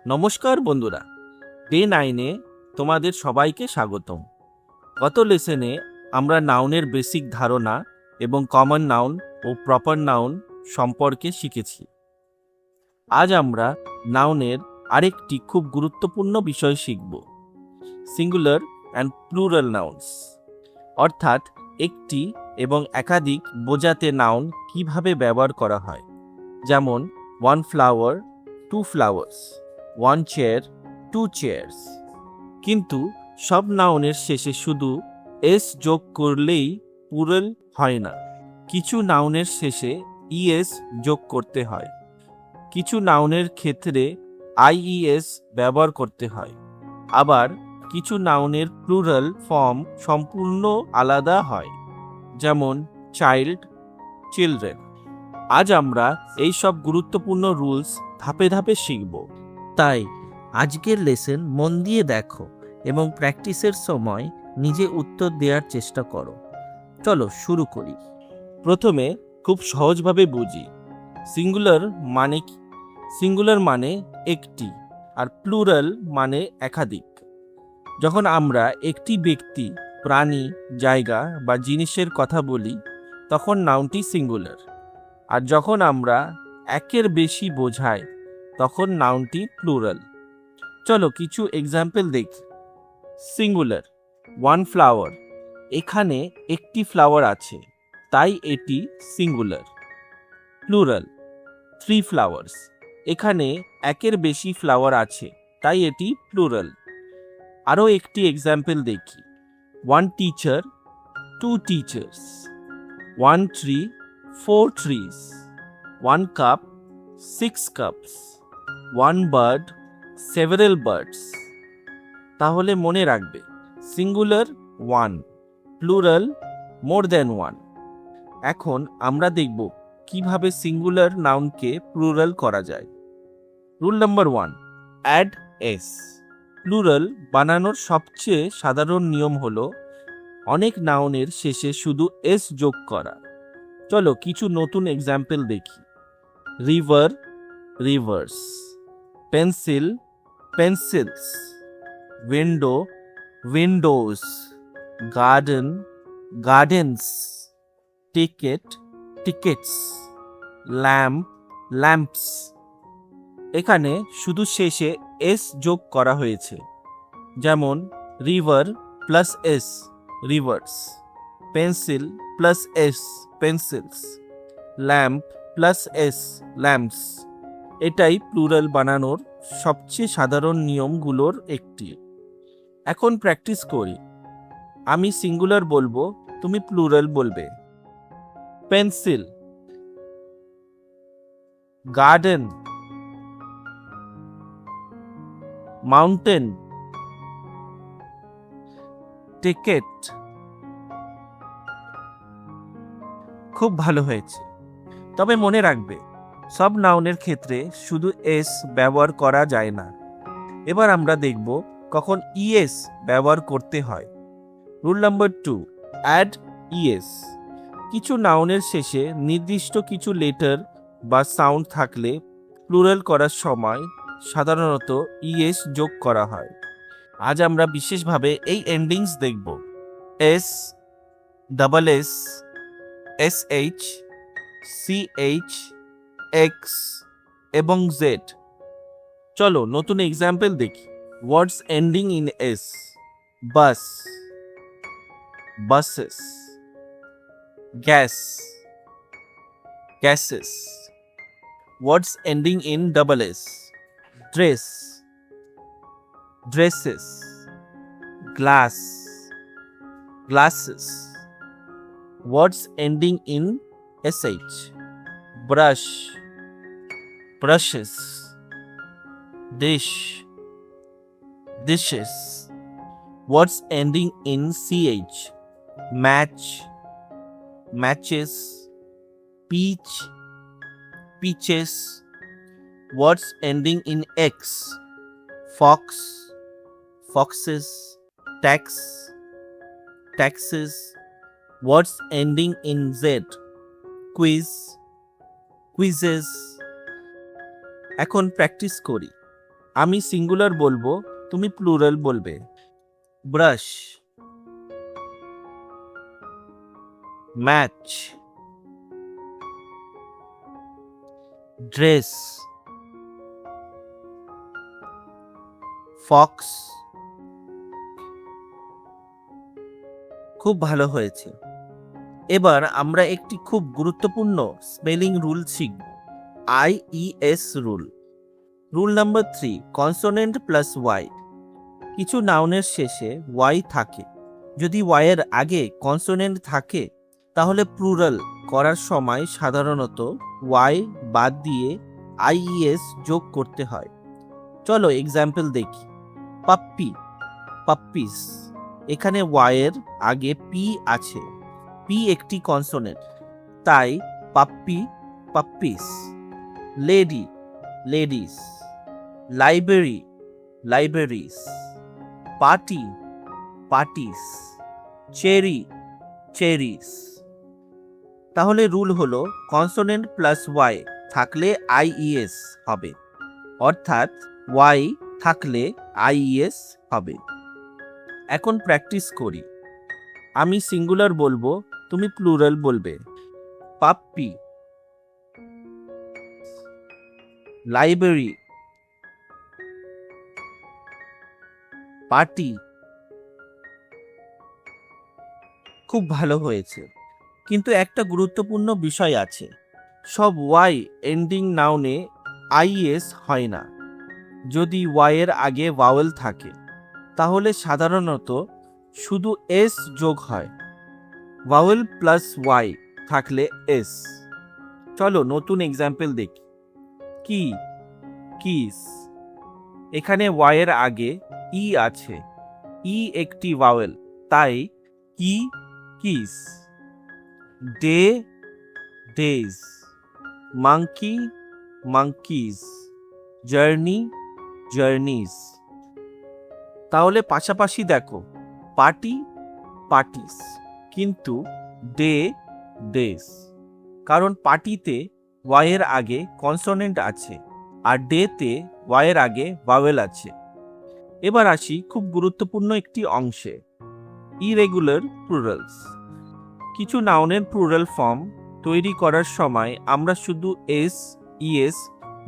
নমস্কার বন্ধুরা, ডে 9-এ তোমাদের সবাইকে স্বাগতম। গত লেসনে আমরা নাউনের বেসিক ধারণা এবং কমন নাউন ও প্রপার নাউন সম্পর্কে শিখেছি। আজ আমরা নাউনের আরেকটি খুব গুরুত্বপূর্ণ বিষয় শিখব, সিঙ্গুলার অ্যান্ড প্লুরাল নাউন্স, অর্থাৎ একটি এবং একাধিক বোঝাতে নাউন কিভাবে ব্যবহার করা হয়। যেমন one flower, two flowers, one chair, two chairs. কিন্তু সব নাউনের শেষে শুধু এস যোগ করলেই প্লুরাল হয় না। কিছু নাউনের শেষে ইএস যোগ করতে হয়, কিছু নাউনের ক্ষেত্রে আইইএস ব্যবহার করতে হয়, আবার কিছু নাউনের প্লুরাল ফর্ম সম্পূর্ণ আলাদা হয়, যেমন চাইল্ড, চিলড্রেন। আজ আমরা এই সব গুরুত্বপূর্ণ রুলস ধাপে ধাপে শিখব। তাই আজকের লেসন মন দিয়ে দেখো এবং প্র্যাকটিসের সময় নিজে উত্তর দেওয়ার চেষ্টা করো। চলো শুরু করি। প্রথমে খুব সহজভাবে বুঝি, সিঙ্গুলার মানে কি? সিঙ্গুলার মানে একটি, আর প্লুরাল মানে একাধিক। যখন আমরা একটি ব্যক্তি, প্রাণী, জায়গা বা জিনিসের কথা বলি তখন নাউনটি সিঙ্গুলার, আর যখন আমরা একের বেশি বোঝাই তখন নাউনটি প্লুরাল। চলো কিছু এক্সাম্পল দেখি। সিঙ্গুলার, ওয়ান ফ্লাওয়ার, এখানে একটি ফ্লাওয়ার আছে তাই এটি সিঙ্গুলার। প্লুরাল, থ্রি ফ্লাওয়ার্স, এখানে একের বেশি ফ্লাওয়ার আছে তাই এটি প্লুরাল। আরও একটি এক্সাম্পল দেখি। One teacher, two teachers, one tree, four trees, one cup, six cups, one bird, several birds. তাহলে মনে রাখবে, singular one, plural more than one. এখন আমরা দেখব কিভাবে সিঙ্গুলার নাউনকে প্লুরাল করা যায়। Rule number 1, add S. Plural বানানোর সবচেয়ে সাধারণ নিয়ম হলো অনেক নাউনের শেষে শুধু এস যোগ করা। চলো কিছু নতুন এক্সাম্পল দেখি। River, rivers, pencil, pencils, window, windows, garden, gardens, ticket, tickets, lamp, lamps. এখানে শুধু শেষে এস যোগ করা হয়েছে, যেমন river plus S, rivers, pencil plus S, pencils, lamp plus S, lamps. এটাই প্লুরাল বানানোর সবচেয়ে সাধারণ নিয়মগুলোর একটি। এখন প্র্যাকটিস করি। আমি সিঙ্গুলার বলবো, তুমি প্লুরাল বলবে। Pencil, garden, mountain, ticket. খুব ভালো হয়েছে। তবে মনে রাখবে, সব নাউনের ক্ষেত্রে শুধু এস ব্যবহার করা যায় না। এবার আমরা দেখব কখন ইএস ব্যবহার করতে হয়। Rule number 2, add ES. কিছু নাউনের শেষে নির্দিষ্ট কিছু লেটার বা সাউন্ড থাকলে প্লুরাল করার সময় সাধারণত ইএস যোগ করা হয়। আজ আমরা বিশেষভাবে এই এন্ডিংস দেখব। S, double S, SH, CH, X এবং জেড। চলো নতুন এক্সাম্পল দেখি। Words ending in S: bus, buses, gas, gases. Words ending in double S: dress, dresses, glass, glasses. Words ending in SH: brush, brushes, dish, dishes. Words ending in CH: match, matches, peach, peaches. Words ending in X: fox, foxes, tax, taxes. Words ending in Z: quiz, quizzes. এখন practice করি। আমি singular বলবো, তুমি plural বলবে। Brush, match, dress, fox. খুব ভালো হয়েছে। এবার আমরা একটি খুব গুরুত্বপূর্ণ স্পেলিং রুল শিখব, IES rule. Rule number 3, consonant plus Y. কিছু নাউনের শেষে ওয়াই থাকে। যদি ওয়াই এর আগে কনসোনেন্ট থাকে তাহলে প্লুরাল করার সময় সাধারণত ওয়াই বাদ দিয়ে IES যোগ করতে হয়। চলো এক্সাম্পল দেখি। পাপ্পি, পাপ্পিস। এখানে ওয়াই এর আগে পি আছে। পি একটি কনসোনেন্ট, তাই puppy, puppies. Lady, ladies. Library, libraries. Party, parties. Cherry, cherries. তাহলে রুল হলো কনসোনেন্ট প্লাস ওয়াই থাকলে IES হবে, অর্থাৎ ওয়াই থাকলে IES হবে। এখন প্র্যাকটিস করি। আমি সিঙ্গুলার বলবো, তুমি প্লুরাল বলবে। Puppy, library, party. খুব ভালো হয়েছে, কিন্তু একটা গুরুত্বপূর্ণ বিষয় আছে। সব ওয়াই এন্ডিং নাউনে IES হয় না। যদি ওয়াই এর আগে ভাওয়েল থাকে তাহলে সাধারণত শুধু এস যোগ হয়। ভাওয়েল প্লাস ওয়াই থাকলে এস। চলো নতুন এক্সাম্পল দেখি। কি, কিস। এখানে ওয়াই এর আগে ই আছে। ই একটি ভাওয়েল, তাই কি, kiss. Day, days. Monkey, monkeys. Journey, জার্নিজ। তাহলে পাশাপাশি দেখো, পার্টি, পার্টিস, কিন্তু ডে, ডেজ। কারণ পার্টিতে ওয়াই এর আগে কনসোনেন্ট আছে আর ডেতে ওয়াই এর আগে ভাওয়েল আছে। এবার আসি খুব গুরুত্বপূর্ণ একটি অংশে, ইরেগুলার প্লুরালস। কিছু নাউনের প্লুরাল ফর্ম তৈরি করার সময় আমরা শুধু এস, ইএস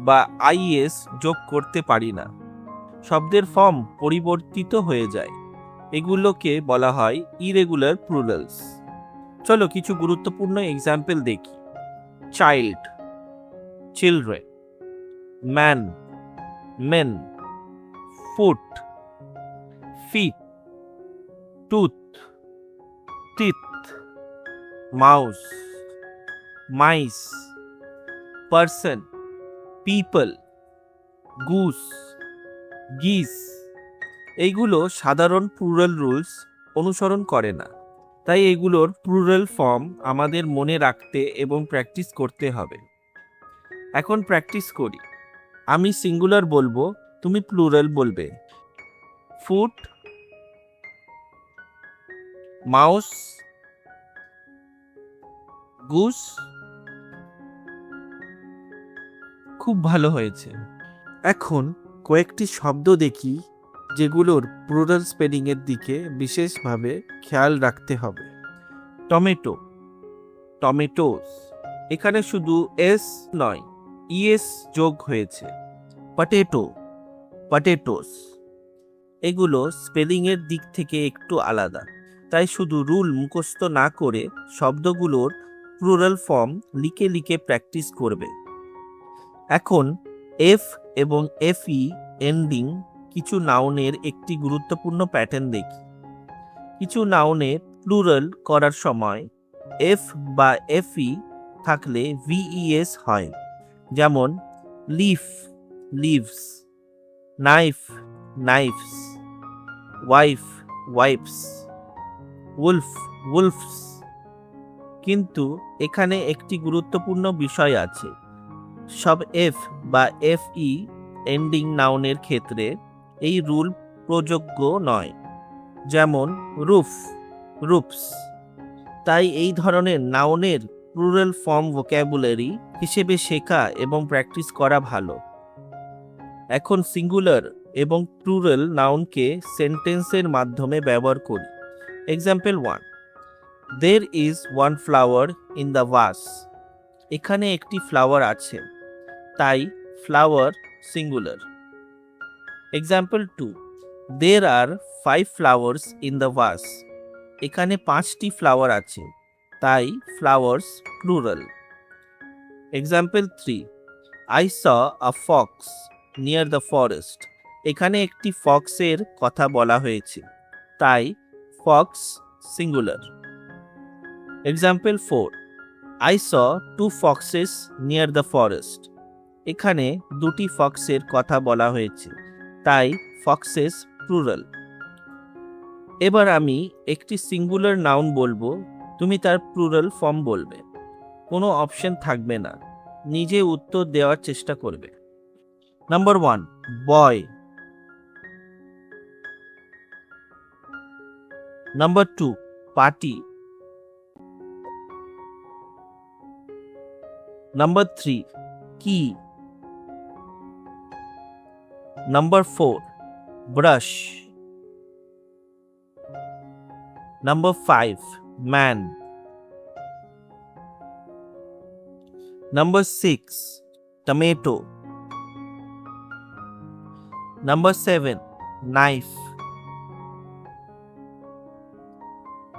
বা IES যোগ করতে পারি না। শব্দের ফর্ম পরিবর্তিত হয়ে যায়। এগুলোকে বলা হয় ইরেগুলার প্লুরালস। চলো কিছু গুরুত্বপূর্ণ এক্সাম্পল দেখি। Child, children. Man, men. Foot, feet. Tooth, teeth. Mouse, mice. Person, people. Goose, geese. এইগুলো সাধারণ প্লুরাল রুলস অনুসরণ করে না, তাই এগুলোর প্লুরাল ফর্ম আমাদের মনে রাখতে এবং প্র্যাকটিস করতে হবে। এখন প্র্যাকটিস করি। আমি সিঙ্গুলার বলবো, তুমি প্লুরাল বলবে। Foot, mouse, Goose. খুব ভালো হয়েছে। এখন কয়েকটি শব্দ দেখি যেগুলোর প্লুরাল স্পেলিং এর দিকে বিশেষভাবে খেয়াল রাখতে হবে। Tomato, tomatoes. এখানে শুধু এস নয়, ইএস যোগ হয়েছে। Potato, potatoes. এগুলো স্পেলিং এর দিক থেকে একটু আলাদা, তাই শুধু রুল মুখস্থ না করে শব্দগুলোর প্লুরাল ফর্ম লিখে লিখে প্র্যাকটিস করবে। এখন এফ এবং FE এন্ডিং কিছু নাউনের একটি গুরুত্বপূর্ণ প্যাটার্ন দেখি। কিছু নাউনের প্লুরাল করার সময় এফ বা FE থাকলে VES হয়। যেমন leaf, leaves. Knife, knifes. Wife, wifes. Wolf, wolfs. কিন্তু এখানে একটি গুরুত্বপূর্ণ বিষয় আছে। সব এফ বা FE এন্ডিং নাউনের ক্ষেত্রে এই রুল প্রযোজ্য নয়। যেমন রুফ, রুফস। তাই এই ধরনের নাউনের প্লুরাল ফর্ম ভোক্যাবুলারি হিসেবে শেখা এবং প্র্যাকটিস করা ভালো। এখন সিঙ্গুলার এবং প্লুরাল নাউনকে সেন্টেন্সের মাধ্যমে ব্যবহার করি। Example 1, there is one flower in the vase. এখানে একটি ফ্লাওয়ার আছে, তাই flower singular. Example 2, there are 5 flowers in the vase. এখানে 5টি ফ্লাওয়ার আছে, তাই flowers plural. Example 3, I saw a fox near the forest. এখানে একটি ফক্সের কথা বলা হয়েছে, তাই fox singular. Example 4, I saw 2 foxes near the forest. এখানে 2টি ফক্সের কথা বলা হয়েছে, তাই ফক্সেস প্লুরাল। এবার আমি একটি সিঙ্গুলার নাউন বলবো, তুমি তার প্লুরাল ফর্ম বলবে। কোনো অপশন থাকবে না, নিজে উত্তর দেওয়ার চেষ্টা করবে। Number 1, boy. Number 2, party. Number 3, key. Number 4, brush. Number 5, man. Number 6, tomato. Number 7, knife.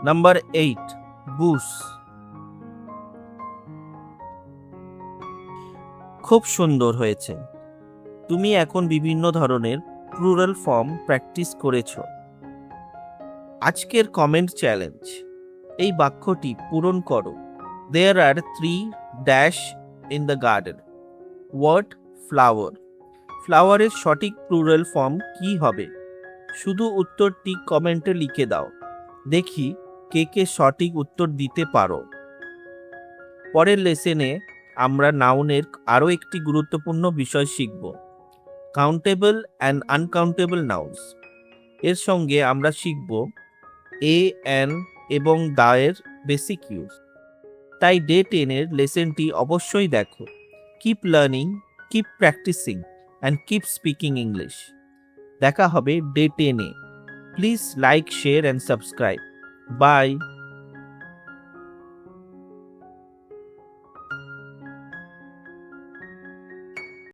Number 8, goose. খুব সুন্দর হয়েছে। তুমি এখন বিভিন্ন ধরনের প্লুরাল ফর্ম প্র্যাকটিস করেছো। আজকের কমেন্ট চ্যালেঞ্জ, এই বাক্যটি পূরণ করো। There are 3 dash in the garden. Word flower. ফ্লাওয়ারের সঠিক প্লুরাল ফর্ম কি হবে? শুধু উত্তরটি কমেন্টে লিখে দাও, দেখি কে কে সঠিক উত্তর দিতে পারো। পরের লেসনে আমরা নাউনের আরও একটি গুরুত্বপূর্ণ বিষয় শিখব, কাউন্টেবল অ্যান্ড আনকাউন্টেবল নাউন্স। এর সঙ্গে আমরা শিখব এ, অ্যান এবং দা এর বেসিক ইউজ। তাই ডে 10-এর লেসনটি অবশ্যই দেখো। Keep learning, keep practising and keep speaking English. দেখা হবে ডে 10-এ। Please like, share and subscribe. By.